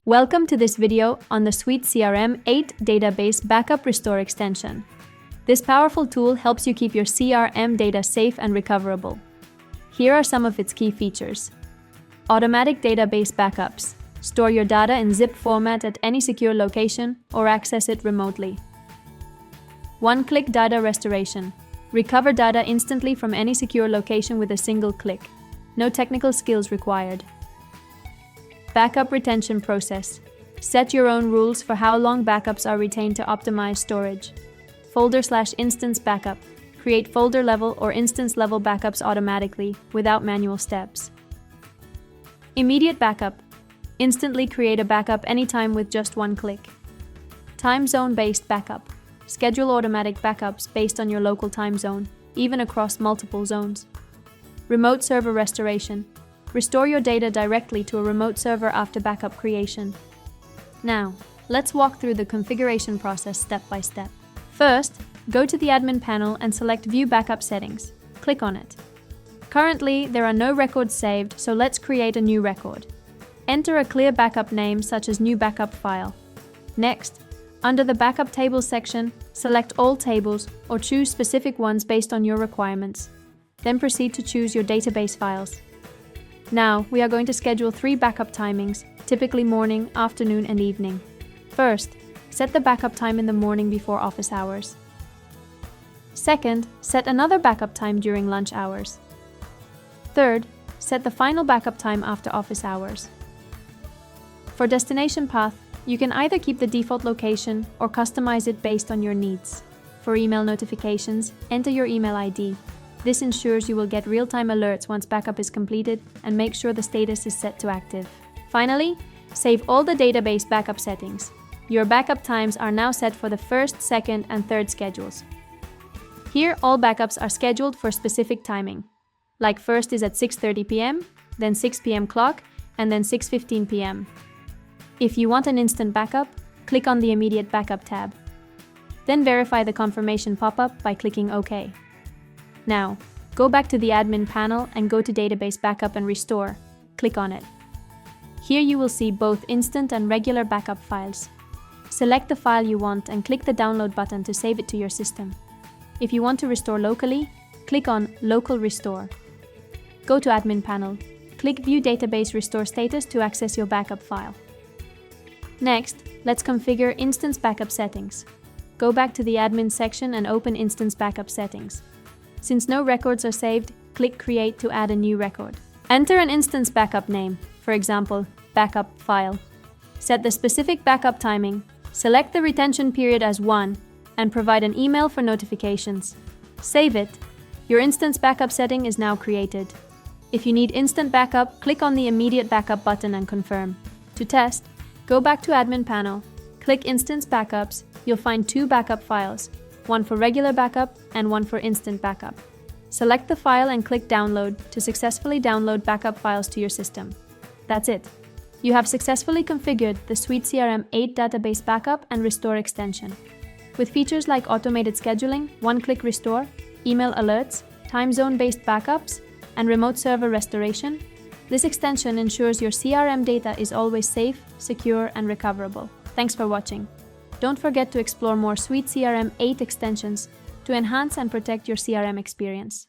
Welcome to this video on the SuiteCRM 8 Database Backup Restore extension. This powerful tool helps you keep your CRM data safe and recoverable. Here are some of its key features. Automatic database backups. Store your data in zip format at any secure location or access it remotely. One-click data restoration. Recover data instantly from any secure location with a single click. No technical skills required. Backup retention process. Set your own rules for how long backups are retained to optimize storage. Folder/instance backup. Create folder level or instance level backups automatically without manual steps. Immediate backup. Instantly create a backup anytime with just one click. Time zone based backup. Schedule automatic backups based on your local time zone, even across multiple zones. Remote server restoration. Restore your data directly to a remote server after backup creation. Now, let's walk through the configuration process step by step. First, go to the admin panel and select View Backup Settings. Click on it. Currently, there are no records saved, so let's create a new record. Enter a clear backup name such as New Backup File. Next, under the Backup Tables section, select All Tables or choose specific ones based on your requirements. Then proceed to choose your database files. Now, we are going to schedule 3 backup timings, typically morning, afternoon, and evening. First, set the backup time in the morning before office hours. Second, set another backup time during lunch hours. Third, set the final backup time after office hours. For destination path, you can either keep the default location or customize it based on your needs. For email notifications, enter your email ID. This ensures you will get real-time alerts once backup is completed and make sure the status is set to active. Finally, save all the database backup settings. Your backup times are now set for the first, second, and third schedules. Here, all backups are scheduled for specific timing. Like first is at 6:30 p.m., then 6 p.m. clock, and then 6:15 p.m. If you want an instant backup, click on the Immediate Backup tab. Then verify the confirmation pop-up by clicking OK. Now, go back to the admin panel and go to Database Backup and Restore. Click on it. Here you will see both instant and regular backup files. Select the file you want and click the Download button to save it to your system. If you want to restore locally, click on Local Restore. Go to Admin panel. Click View Database Restore Status to access your backup file. Next, let's configure Instance Backup Settings. Go back to the Admin section and open Instance Backup Settings. Since no records are saved, click Create to add a new record. Enter an instance backup name, for example, Backup File. Set the specific backup timing, select the retention period as 1, and provide an email for notifications. Save it. Your instance backup setting is now created. If you need instant backup, click on the Immediate Backup button and confirm. To test, go back to Admin panel, click Instance Backups. You'll find 2 backup files, one for regular backup and one for instant backup. Select the file and click Download to successfully download backup files to your system. That's it. You have successfully configured the SuiteCRM 8 Database Backup and Restore extension. With features like automated scheduling, one-click restore, email alerts, time zone-based backups, and remote server restoration, this extension ensures your CRM data is always safe, secure, and recoverable. Thanks for watching. Don't forget to explore more SuiteCRM 8 extensions to enhance and protect your CRM experience.